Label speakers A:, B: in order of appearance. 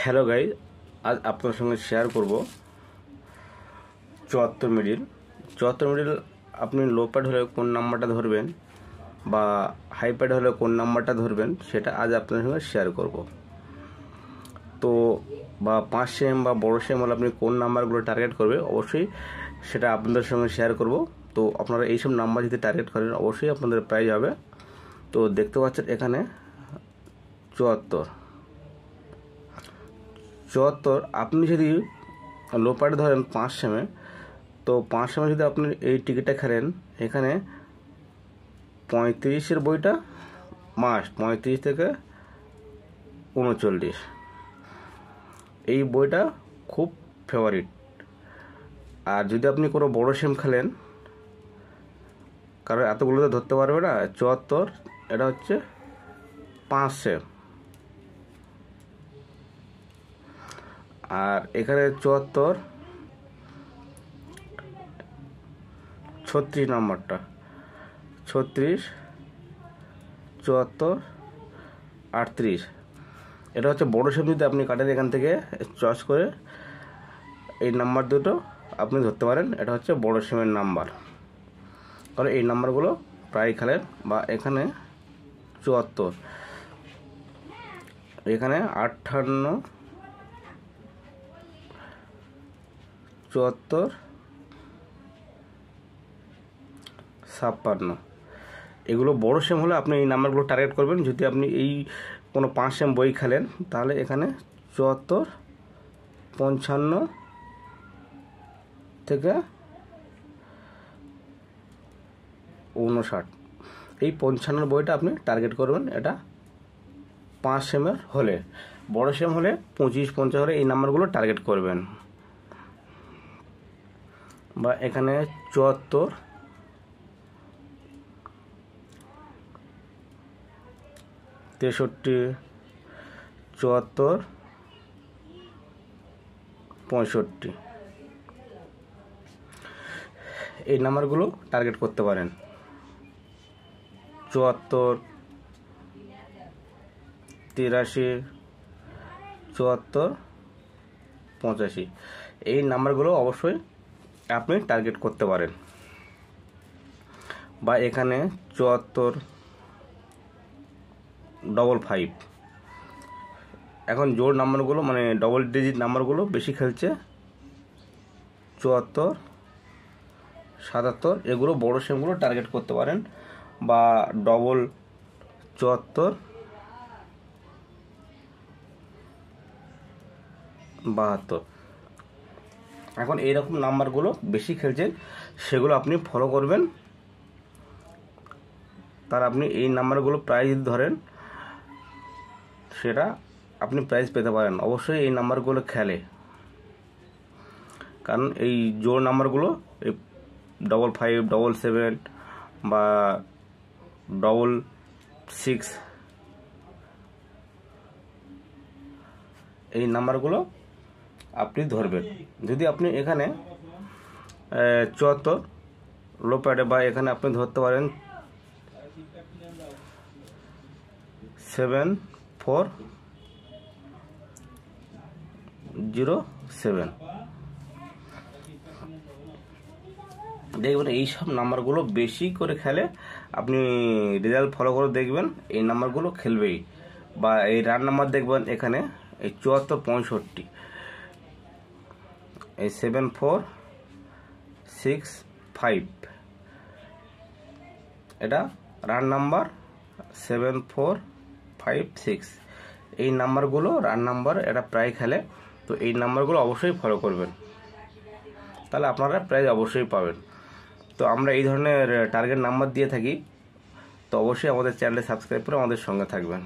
A: Hello guys, আজ আপনার সঙ্গে শেয়ার করব 74 মিডিল। 74 মিডিল আপনি লো প্যাড হলে কোন নাম্বারটা ধরবেন বা হাই প্যাড হলে কোন নাম্বারটা ধরবেন সেটা আজ আপনার সঙ্গে শেয়ার করব। তো বা 5 সেম বা বড় সেম হলে আপনি কোন নাম্বারগুলো টার্গেট করবে অবশ্যই সেটা আপনাদের সঙ্গে শেয়ার করব। তো আপনারা এইসব নাম্বার যদি টার্গেট করেন অবশ্যই আপনাদের প্রাইজ হবে। তো দেখতে পাচ্ছেন এখানে 74 আপনি যদি লো প্যাডে ধরেন 5 সেমে, তো 5 সেমে যদি আপনি এই টিকিটটা খেলেন, এখানে 35-এর বইটা মাস্ট, 35 থেকে 39 এই বইটা খুব ফেভারিট। আর যদি আপনি কোনো বড় সেম খেলেন, কারণ এতগুলোতে ধরতে পারবে না, 74 এটা হচ্ছে 5 সেম। আর এখানে 74 36 নাম্বারটা 36 74 38 এটা হচ্ছে বড় সেম। যদি আপনি কাটেন এখান থেকে চয়েস করে এই নাম্বার দুটো আপনি ধরতে পারেন, এটা হচ্ছে বড় সেমের নাম্বার, কারণ এই নাম্বারগুলো প্রায় খেলেন। বা এখানে 74, এখানে 58 74 56 এগুলো বড় সেম হলে আপনি এই নাম্বারগুলো টার্গেট করবেন। যদি আপনি এই কোনো 5 সেম বই খেলেন তাহলে এখানে 74 55 থেকে 59 এই 55 বইটা আপনি টার্গেট করবেন। এটা 5 সেমের হলে। বড় সেম হলে 25-50 হলে এই নাম্বারগুলো টার্গেট করবেন। বা এখানে 74 63 74 65 এই নাম্বারগুলো টার্গেট করতে পারেন। 74 83 74 85 এই নাম্বারগুলো অবশ্যই আপনি টার্গেট করতে পারেন। বা এখানে 74 55 এখন জোর নাম্বারগুলো মানে ডবল ডিজিট নাম্বারগুলো বেশি খেলছে। 74 77 এগুলো বড় সেমগুলো টার্গেট করতে পারেন। বা ডবল 74 72 এখন এইরকম নাম্বারগুলো বেশি খেলছেন, সেগুলো আপনি ফলো করবেন। তার আপনি এই নাম্বারগুলো প্রাইজ ধরেন, সেটা আপনি প্রাইজ পেতে পারেন। অবশ্যই এই নাম্বারগুলো খেলে, কারণ এই জোর নাম্বারগুলো এই 55 77 বা 66 এই নাম্বারগুলো আপনি ধরবেন। যদি আপনি এখানে 74 লো প্যাডে বা এখানে আপনি ধরতে পারেন 7407 দেখবেন এইসব নাম্বারগুলো বেশি করে খেলে। আপনি রেজাল্ট ফলো করে দেখবেন এই নাম্বারগুলো খেলবেই। বা এই রান নাম্বার দেখবেন এখানে এই 74 65 এই 7465 এটা রান নাম্বার 7456 এই নাম্বারগুলো রান নাম্বার, এটা প্রায় খেলে। তো এই নাম্বারগুলো অবশ্যই ফলো করবেন, তাহলে আপনারা প্রাইজ অবশ্যই পাবেন। তো আমরা এই ধরনের টার্গেট নাম্বার দিয়ে থাকি। তো অবশ্যই আমাদের চ্যানেলে সাবস্ক্রাইব করে আমাদের সঙ্গে থাকবেন।